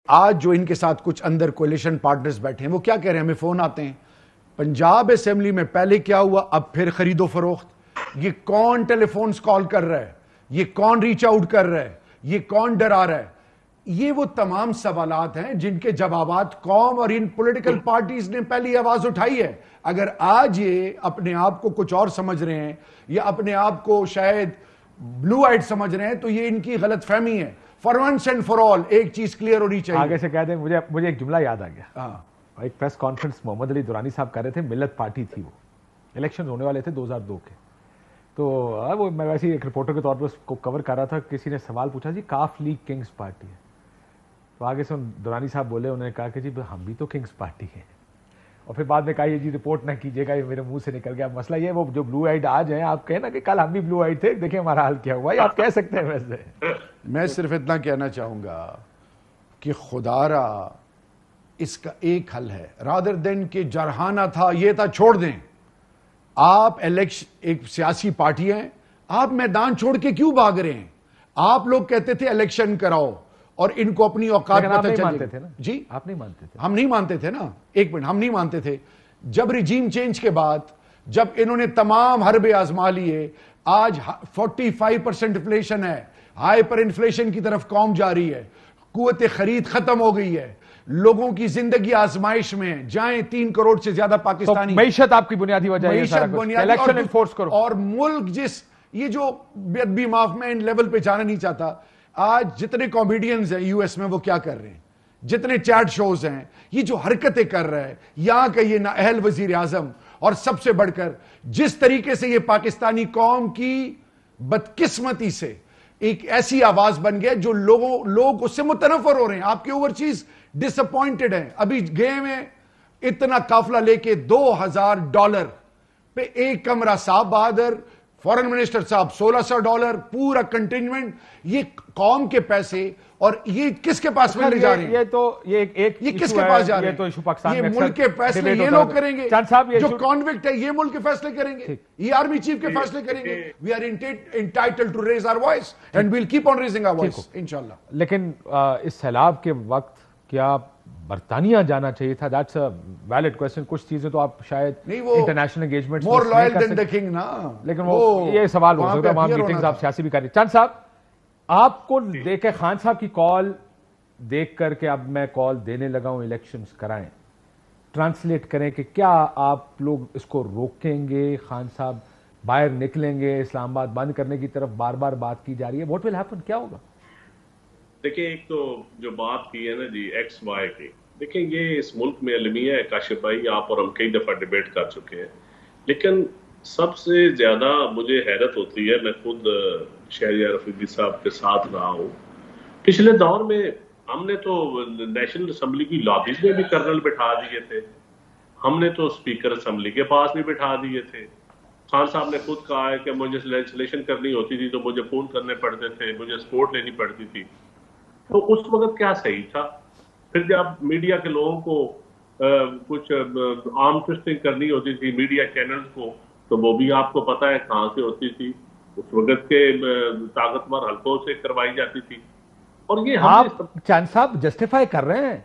آج جو ان کے ساتھ کچھ اندر کولیشن پارٹنرز بیٹھے ہیں وہ کیا کہہ رہے ہیں؟ ہمیں فون آتے ہیں پنجاب اسمبلی میں پہلے کیا ہوا، اب پھر خرید و فروخت، یہ کون ٹیلی فونز کال کر رہا ہے، یہ کون ریچ آؤٹ کر رہا ہے، یہ کون ڈرا رہا ہے؟ یہ وہ تمام سوالات ہیں جن کے جوابات قوم اور ان پولیٹیکل پارٹیز نے پہلی آواز اٹھائی ہے۔ اگر آج یہ اپنے آپ کو کچھ اور سمجھ رہے ہیں یا اپنے آپ کو شاید بلو آئٹ سمجھ رہے ہیں تو یہ ان کی غلط فہمی ہے۔ For once and for all ایک چیز کلیئر ہونی چاہیے۔ آگے سے کہہ دیں، مجھے ایک جملہ یاد آ گیا، ایک پریس کانفرنس محمد علی دورانی صاحب کر رہے تھے، ملت پارٹی تھی، وہ الیکشن ہونے والے تھے 2002 کے، تو وہ میں ویسے ایک رپورٹر کے طور پر اس کو کور کر رہا تھا، کسی نے سوال پوچھا جی کاف لیگ کنگز پارٹی ہے، تو آگے سے دورانی صاحب بولے، انہوں نے کہا کہ جی ہم بھی تو کنگز پارٹی ہیں، اور پھر بعد میں کہا یہ جی رپورٹ نہ کیجیے گا، یہ میرے منہ سے نکل گیا۔ مسئلہ یہ وہ جو بلو آئیڈ آج ہیں، آپ کہیں نا کہ کل ہم بھی بلو آئیڈ تھے، دیکھیں ہمارا حال کیا ہوا، یہ آپ کہہ سکتے ہیں۔ ویسے میں صرف اتنا کہنا چاہوں گا کہ خدا را اس کا ایک حل ہے، رادر دین کہ جرحانہ تھا یہ تھا، چھوڑ دیں۔ آپ ایک سیاسی پارٹی ہیں، آپ میدان چھوڑ کے کیوں بھاگ رہے ہیں؟ آپ لوگ کہتے تھے الیکشن کراؤ اور ان کو اپنی اوقات پتہ چلے گی۔ جی آپ نہیں مانتے تھے؟ ہم نہیں مانتے تھے نا، ایک منٹ، ہم نہیں مانتے تھے۔ جب ریجیم چینج کے بعد جب انہوں نے تمام حربے آزما لیے، آج 45% انفلیشن ہے، ہائپر انفلیشن کی طرف قوم جا رہی ہے، قوت خرید ختم ہو گئی ہے، لوگوں کی زندگی آزمائش میں جائیں، 3 کروڑ سے زیادہ پاکستانی، معیشت آپ کی بنیادی وجہ ہے، الیکشن انفورس کرو، اور ملک یہ جو بے ادبی معاف میں ان لیول پہ جانا نہیں چاہتا۔ آج جتنے کامیڈینز ہیں یو ایس میں وہ کیا کر رہے ہیں، جتنے چیٹ شوز ہیں، یہ جو حرکتیں کر رہا ہے یہاں کا یہ نااہل وزیر اعظم، اور سب سے بڑھ کر جس طریقے سے یہ پاکستانی قوم کی بدقسمتی سے ایک ایسی آواز بن گیا جو لوگ اس سے متنفر ہو رہے ہیں، آپ کے اوور چیز ڈس اپوائنٹڈ ہیں۔ ابھی گئے میں اتنا قافلہ لے کے $2000 پہ ایک کمرہ، صاحب بہادر فورن منسٹر صاحب $1600، پورا کنٹینمنٹ، یہ قوم کے پیسے، اور یہ کس کے پاس ملنے جا رہے ہیں؟ یہ کس کے پاس جا رہے ہیں؟ یہ ملک کے فیصلے یہ لوگ کریں گے، جو کانوکٹ ہے یہ ملک کے فیصلے کریں گے، یہ آرمی چیف کے فیصلے کریں گے۔ We are entitled to raise our voice and we'll keep on raising our voice انشاءاللہ۔ لیکن اس سیلاب کے وقت کیا برطانیہ جانا چاہیے تھا؟ That's a valid question. کچھ چیزیں تو آپ شاید international engagement more loyal than the king نا، لیکن وہ یہ سوال ہو سکتا ہے، وہاں میٹنگز آپ سیاسی بھی کر رہے ہیں۔ چاند صاحب، آپ کو دیکھ کے خان صاحب کی کال دیکھ کر کے اب میں کال دینے لگا ہوں الیکشنز کرائیں، ٹرانسلیٹ کریں کہ کیا آپ لوگ اس کو روکیں گے؟ خان صاحب باہر نکلیں گے؟ اسلام آباد بند کرنے کی طرف بار بار بات کی جا رہی ہے، واٹ ول ہیپن، کیا ہوگا؟ دیکھیں، ایک تو جو بات کی ہے نا جی ایکس وائی کی، دیکھیں یہ اس ملک میں المیہ ہے، کاشف بھائی آپ اور ہم کئی دفعہ ڈیبیٹ کر چکے ہیں، لیکن سب سے زیادہ مجھے حیرت ہوتی ہے، میں خود شہریار رفیقی صاحب کے ساتھ رہا ہوں، پچھلے دور میں ہم نے تو نیشنل اسمبلی کی لابیز میں بھی کرنل بٹھا دیے تھے، ہم نے تو اسپیکر اسمبلی کے پاس بھی بٹھا دیے تھے۔ خان صاحب نے خود کہا ہے کہ مجھے لیجسلیشن کرنی ہوتی تھی تو مجھے فون کرنے پڑتے تھے، مجھے سپورٹ لینی پڑتی تھی، تو اس وقت کیا صحیح تھا؟ پھر جب میڈیا کے لوگوں کو کچھ عام ٹوسٹنگ کرنی ہوتی تھی میڈیا چینلز کو، تو وہ بھی آپ کو پتا ہے کہاں سے ہوتی تھی، اس وقت کے طاقتور حلقوں سے کروائی جاتی تھی۔ اور یہ آپ چاند صاحب جسٹیفائی کر رہے ہیں،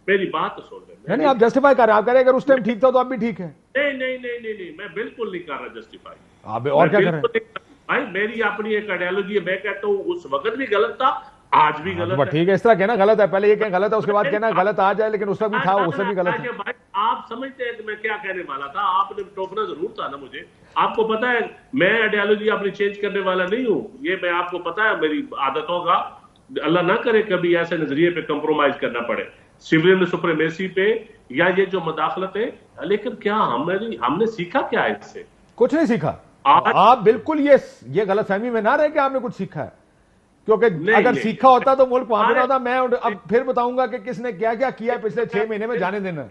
میری بات تو سن لیں، یعنی آپ جسٹیفائی کر رہے ہیں، آپ کہہ رہے ہیں اگر اس ٹائم ٹھیک تھا تو اب بھی ٹھیک ہے؟ نہیں، میں بالکل نہیں کر رہا جسٹیفائی۔ آپ اور کیا کر رہے ہیں؟ میری اپنی ایک آئیڈیالوجی ہے، میں کہتا ہوں اس وقت بھی غلط تھا، آج بھی غلط ہے۔ ٹھیک ہے، اس طرح کہنا غلط ہے، پہلے یہ کہیں غلط ہے، اس کے بعد کہنا غلط آ جائے، لیکن اس وقت بھی تھا، اس سے بھی غلط ہے۔ آپ سمجھتے ہیں کہ میں کیا کہنے والا تھا؟ آپ نے ٹوکنا ضرور تھا نا مجھے، آپ کو پتا ہے میں آئیڈیالوجی اپنی چینج کرنے والا نہیں ہوں، یہ میں آپ کو پتا ہے میری عادتوں کا، اللہ نہ کرے کبھی ایسے نظریے پہ کمپرومائز کرنا پڑے، سویرن سپریمیسی پہ یا یہ جو مداخلت ہے، لیکن کیا ہم نے سیکھا کیا ہے اس سے؟ کچھ نہیں سیکھا۔ آپ بالکل یہ غلط فہمی میں نہ رہے کہ آپ نے کچھ سیکھا ہے، کیونکہ اگر سیکھا ہوتا تو ملک وہاں پہ ہوتا۔ میں اب پھر بتاؤں گا کہ کس نے کیا کیا کیا پچھلے 6 مہینے میں، جانے دینا،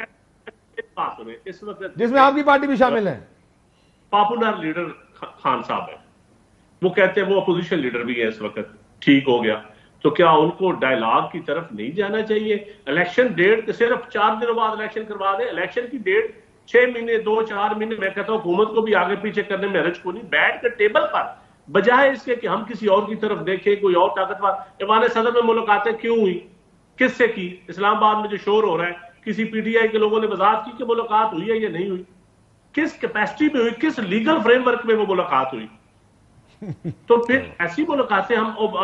جس میں آپ کی پارٹی بھی شامل ہے۔ پاپولر لیڈر خان صاحب ہے، وہ کہتے ہیں وہ اپوزیشن لیڈر بھی ہے اس وقت، ٹھیک ہو گیا، تو کیا ان کو ڈائیلاگ کی طرف نہیں جانا چاہیے؟ الیکشن ڈیٹ صرف 4 دنوں بعد الیکشن کروا دیں، الیکشن کی ڈیٹ 6 مہینے 2-4 مہینے، میں کہتا ہوں حکومت کو بھی آگے پیچھے کرنے میں حرج کو نہیں، بیٹھ کر ٹیبل پر، بجائے اس کے کہ ہم کسی اور کی طرف دیکھیں، کوئی اور طاقتور۔ ایوان صدر میں ملاقاتیں کیوں ہوئی؟ کس سے کی؟ اسلام آباد میں جو شور ہو رہا ہے، کسی پی ٹی آئی کے لوگوں نے وضاحت کی کہ ملاقات ہوئی ہے یا نہیں ہوئی؟ کس کیپیسٹی میں ہوئی؟ کس لیگل فریم ورک میں وہ ملاقات ہوئی؟ تو پھر ایسی ملاقاتیں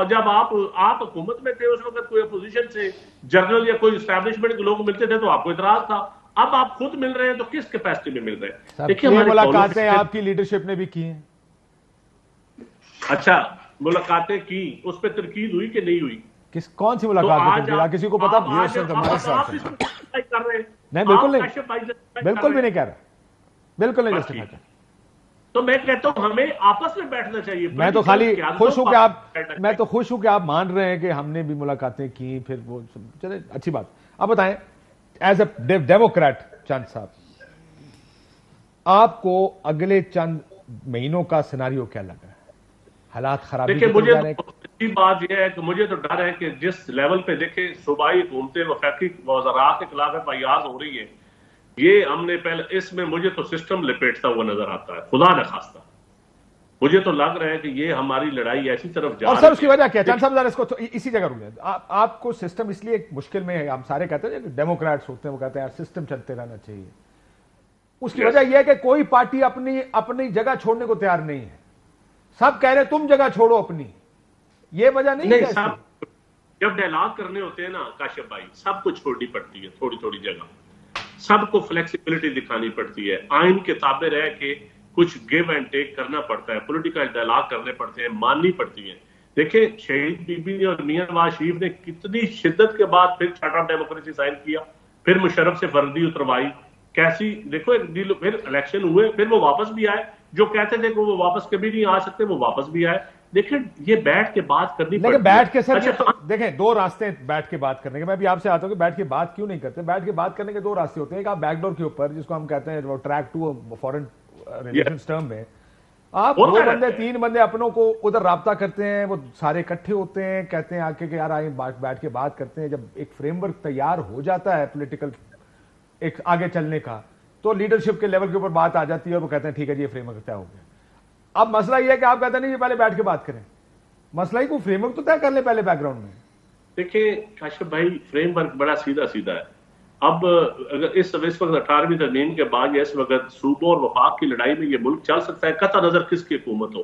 جب آپ حکومت میں تھے اس وقت کوئی اپوزیشن سے جنرل یا کوئی اسٹیبلشمنٹ کے لوگ ملتے تھے تو آپ کو اعتراض تھا، اب آپ خود مل رہے ہیں تو کس کیپیسٹی میں مل رہے ہیں؟ دیکھیے ملاقاتیں آپ کی لیڈرشپ نے بھی کی ہیں. اچھا ملاقاتیں کی، اس پہ تنقید ہوئی کہ نہیں ہوئی؟ کون سی ملاقات ہے کسی کو پتا؟ نہیں بالکل نہیں، بالکل بھی نہیں کہہ رہا، بالکل نہیں جسٹیفائی کر. تو میں کہتا ہوں ہمیں آپس میں بیٹھنا چاہیے. میں تو خالی خوش ہوں کہ آپ مان رہے ہیں کہ ہم نے بھی ملاقاتیں کی، پھر وہ چلے اچھی بات. آپ بتائیں ایز اے ڈیموکریٹ چند صاحب، آپ کو اگلے چند مہینوں کا سیناریو کیا لگا ہے؟ حالات خرابی دیکھیں مجھے تو بات یہ ہے کہ مجھے تو ڈر ہے کہ جس لیول پہ دیکھیں صوبائی حکومتیں وفاقی وزراء کے خلاف FIR ہو رہی ہیں، یہ ہم نے پہلے اس میں مجھے تو سسٹم لپیٹتا ہوا نظر آتا ہے، خدا نہ خواستہ. مجھے تو لگ رہا ہے کہ یہ ہماری لڑائی ایسی طرف جا رہی ہے. اور سر اس کی وجہ کیا؟ چند صاحب اس کو اسی جگہ رک جائیں. آپ کو سسٹم اس لیے مشکل میں ہے، ہم سارے کہتے ہیں کہ ڈیموکریٹس ہوتے ہیں وہ کہتے ہیں یار سسٹم چلتے رہنا چاہیے. اس کی وجہ یہ ہے کہ کوئی پارٹی اپنی جگہ چھوڑنے کو تیار نہیں ہے. سب کہہ رہے تم جگہ چھوڑو اپنی. یہ وجہ نہیں ہے. جب ڈائلاگ کرنے ہوتے ہیں نا کاشف بھائی، سب کو چھوڑنی پڑتی ہے تھوڑی تھوڑی جگہ، سب کو فلیکسیبلٹی دکھانی پڑتی ہے، آئین کے تابع رہ کے کچھ گیو اینڈ ٹیک کرنا پڑتا ہے، پولیٹیکل ڈائلاگ کرنے پڑتے ہیں، ماننی پڑتی ہے. دیکھیں شہید بی بی اور میاں نواز شریف نے کتنی شدت کے بعد پھر چارٹر آف ڈیموکریسی سائن کیا، پھر مشرف سے وردی اتروائی، کیسی دیکھو پھر الیکشن ہوئے، پھر وہ واپس بھی آئے. جو کہتے تھے کہ وہ واپس کبھی نہیں آ سکتے وہ واپس بھی آئے. دیکھیں یہ بیٹھ کے بات کرنی پڑتی ہے. لیکن بیٹھ کے سر دیکھیں دو راستے ہیں بیٹھ کے بات کرنے کے. میں بھی آپ سے آتا ہوں کہ بیٹھ کے بات کیوں نہیں کرتے. بیٹھ کے بات کرنے کے دو راستے ہوتے ہیں. ایک آپ بیک ڈور کے اوپر جس کو ہم کہتے ہیں track two foreign relations term میں آپ دو بندے تین بندے اپنوں کو ادھر رابطہ کرتے ہیں، وہ سارے اکٹھے ہوتے ہیں، کہتے ہیں آ کے کہ یار آئیں بیٹھ کے بات کرتے ہیں. جب ایک فریم ورک تیار ہو جاتا ہے پولیٹیکل ایک آگے چلنے کا تو لیڈرشپ کے لیول کے اوپر بات آ جاتی ہے اور وہ کہتے ہیں ٹھیک ہے جی یہ فریم ورک طے ہو گیا. اب مسئلہ یہ ہے کہ آپ کہتے ہیں نہیں پہلے بیٹھ کے بات کریں. مسئلہ ہی کو فریم ورک تو طے کر لیں پہلے بیک گراؤنڈ میں. دیکھیں کاشف بھائی فریم ورک بڑا سیدھا سیدھا ہے. اب اگر اس وقت 18ویں ترمیم کے بعد یا اس وقت صوبوں اور وفاق کی لڑائی میں یہ ملک چل سکتا ہے قطع نظر کس کی حکومت ہو،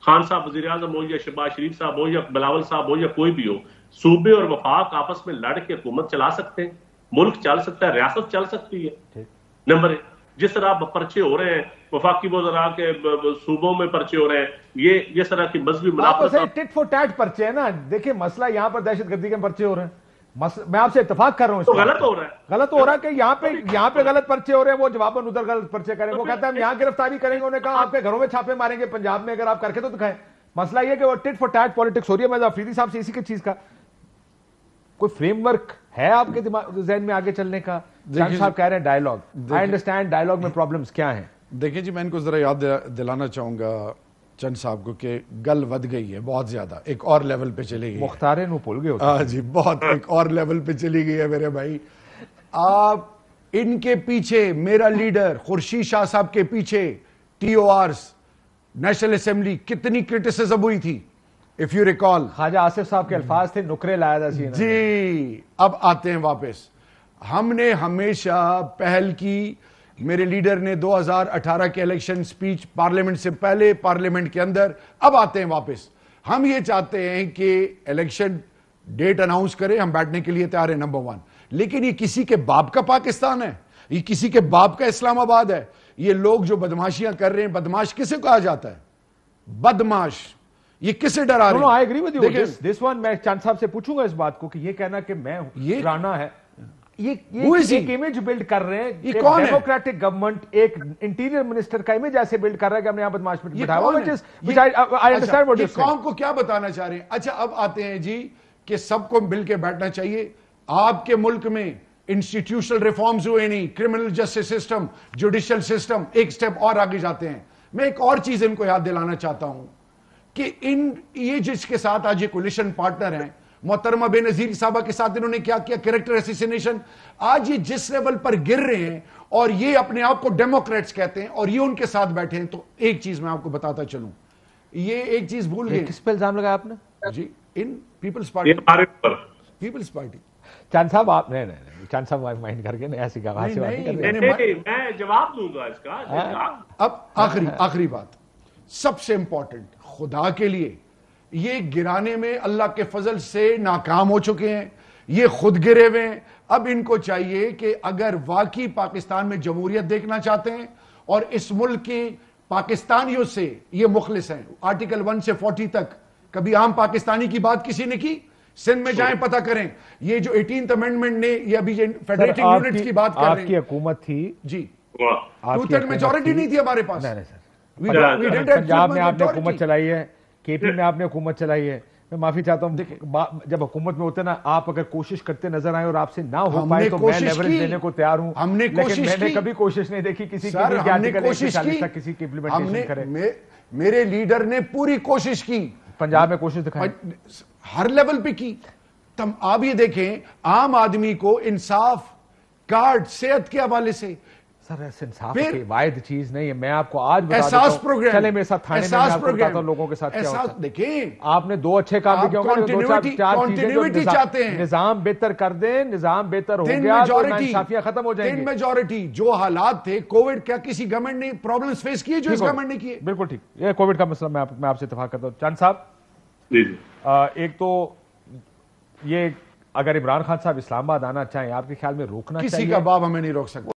خان صاحب وزیر اعظم ہو یا شہباز شریف صاحب ہو یا بلاول صاحب ہو یا کوئی بھی ہو، صوبے اور وفاق آپس میں لڑ کے حکومت چلا سکتے ہیں، ملک چل سکتا ہے، ریاست چل سکتی ہے. نمبر ایک، جس طرح پرچے ہو رہے ہیں وفاقی وزراء کے صوبوں میں پرچے ہو رہے ہیں، یہ طرح کی مذہبی منافقت ٹٹ فور ٹیٹ پرچے ہیں نا. دیکھیں مسئلہ یہاں پر دہشت گردی کے پرچے ہو رہے ہیں. میں آپ سے اتفاق کر رہا ہوں. غلط ہو رہا ہے، غلط ہو رہا ہے کہ یہاں پہ غلط پرچے ہو رہے ہیں، وہ جواباً ادھر غلط پرچے کریں. وہ کہتے ہیں ہم یہاں گرفتاری کریں گے، انہوں نے کہا آپ کے گھروں میں چھاپے ماریں گے پنجاب میں، اگر آپ کر کے تو دکھائیں. مسئلہ یہ کہ وہ ٹٹ فور ٹیٹ پالیٹکس ہو رہی ہے. میں افریدی صاحب سے اسی کی چیز کا کوئی فریم ورک ہے آپ کے ذہن میں آگے چلنے کا؟ جان صاحب کہہ رہے ہیں ڈائیلاگ. آئی انڈرسٹینڈ ڈائیلاگ میں پرابلمز کیا ہیں. دیکھیں جی میں ان کو ذرا یاد دلانا چاہوں گا چند صاحب کو کہ گل ود گئی ہے بہت زیادہ، ایک اور لیول پہ چلی گئی. مختارے نو بھول گئے. ہاں جی بہت ایک اور لیول پہ چلی گئی ہے میرے بھائی. آپ ان کے پیچھے میرا لیڈر خورشید شاہ صاحب کے پیچھے TORs نیشنل اسمبلی کتنی کرٹیسزم ہوئی تھی اف یو ریکال. خواجہ آصف صاحب کے الفاظ تھے نکرے لایا تھا جی. اب آتے ہیں واپس. ہم نے ہمیشہ پہل کی، میرے لیڈر نے 2018 کے الیکشن سپیچ پارلیمنٹ سے پہلے، پارلیمنٹ کے اندر. اب آتے ہیں واپس. ہم یہ چاہتے ہیں کہ الیکشن ڈیٹ اناؤنس کریں، ہم بیٹھنے کے لیے تیار ہیں نمبر 1. لیکن یہ کسی کے باپ کا پاکستان ہے، یہ کسی کے باپ کا اسلام آباد ہے. یہ لوگ جو بدماشیاں کر رہے ہیں، بدماش کسے کہا جاتا ہے؟ بدماش. یہ کسے ڈرا رہے ہیں؟ I agree with you. This one میں چاند صاحب سے پوچھوں گا اس بات کو کہ یہ کہنا کہ میں رانا ہے، یہ ایک امیج بلڈ کر رہے ہیں. یہ کون ہے؟ ڈیموکریٹک گورنمنٹ ایک انٹیریئر منسٹر کا امیج ایسے بلڈ کر رہا ہے کہ ہم نے یہاں بدماش پہ بٹھایا ہوا. یہ قوم کو کیا بتانا چاہ رہے ہیں؟ اچھا اب آتے ہیں جی کہ سب کو مل کے بیٹھنا چاہیے. آپ کے ملک میں انسٹیٹیوشنل ریفارمز ہوئے نہیں، criminal justice system, judicial system ایک سٹیپ اور آگے جاتے ہیں. میں ایک اور چیز ان کو یاد دلانا چاہتا ہوں کہ یہ جس کے ساتھ آج یہ کولیشن پارٹنر ہیں، محترمہ بے نظیر صاحبہ کے ساتھ انہوں نے کیا کیا، کریکٹر اسیسینیشن. آج یہ جس لیول پر گر رہے ہیں اور یہ اپنے آپ کو ڈیموکریٹس کہتے ہیں اور یہ ان کے ساتھ بیٹھے ہیں، تو ایک چیز میں آپ کو بتاتا چلوں، یہ ایک چیز بھول گئے. کس پہ الزام لگایا آپ نے؟ جی ان پیپلز پارٹی. پیپلز پارٹی. چاند صاحب آپ نہیں چاند صاحب مائنڈ کر کے ایسی کہا سے بات کر رہے ہیں. میں جواب دوں گا اس کا. اب آخری بات سب سے امپورٹنٹ, خدا کے لیے یہ گرانے میں اللہ کے فضل سے ناکام ہو چکے ہیں, یہ خود گرے ہوئے ہیں. اب ان کو چاہیے کہ اگر واقعی پاکستان میں جمہوریت دیکھنا چاہتے ہیں اور اس ملک کے پاکستانیوں سے یہ مخلص ہیں, آرٹیکل 1 سے 40 تک کبھی عام پاکستانی کی بات کسی نے کی؟ سندھ میں جائیں پتہ کریں. یہ جو 18th امینڈمنٹ نے یہ ابھی فیڈریٹنگ یونٹس کی بات کر رہے ہیں, آپ کی حکومت تھی جی, 2/3 میجورٹی نہیں تھی ہمارے پاس. پنجاب میں آپ نے حکومت چلائی ہے, کے پی میں آپ نے حکومت چلائی ہے. میں معافی چاہتا ہوں, جب حکومت میں ہوتے نا آپ اگر کوشش کرتے نظر آئے اور آپ سے نہ ہو پائے تو میں لیوریج دینے کو تیار ہوں, لیکن میں نے کبھی کوشش نہیں دیکھی کسی کی امپلیمنٹیشن کرے. میرے لیڈر نے پوری کوشش کی, پنجاب میں کوشش دکھائی, ہر لیول پہ کی. تم آپ یہ دیکھیں عام آدمی کو انصاف کارڈ صحت کے حوالے سے, سر انصاف کی واحد چیز نہیں ہے. میں آپ کو آج بتا دیتا ہوں, چلے میرے ساتھ تھانے میں آپ کو بتاتا ہوں لوگوں کے ساتھ کیا ہوتا ہے. دیکھیں آپ نے 2 اچھے کام بھی کیے, کنٹینیوٹی چاہتے ہیں, نظام بہتر کر دیں, نظام بہتر ہو گیا تو ناانصافیاں ختم ہو جائیں گی. میجورٹی جو حالات تھے کووڈ, کیا کسی گورنمنٹ نے پرابلمز فیس کیے جو اس گورنمنٹ نے کیے؟ بالکل ٹھیک. یہ کووڈ کا مسئلہ میں آپ سے اتفاق کرتا ہوں. چاند صاحب ایک تو یہ اگر عمران خان صاحب اسلام آباد آنا چاہیں آپ کے خیال میں روکنا چاہیے؟ کسی کا باپ ہمیں نہیں روک سکتا.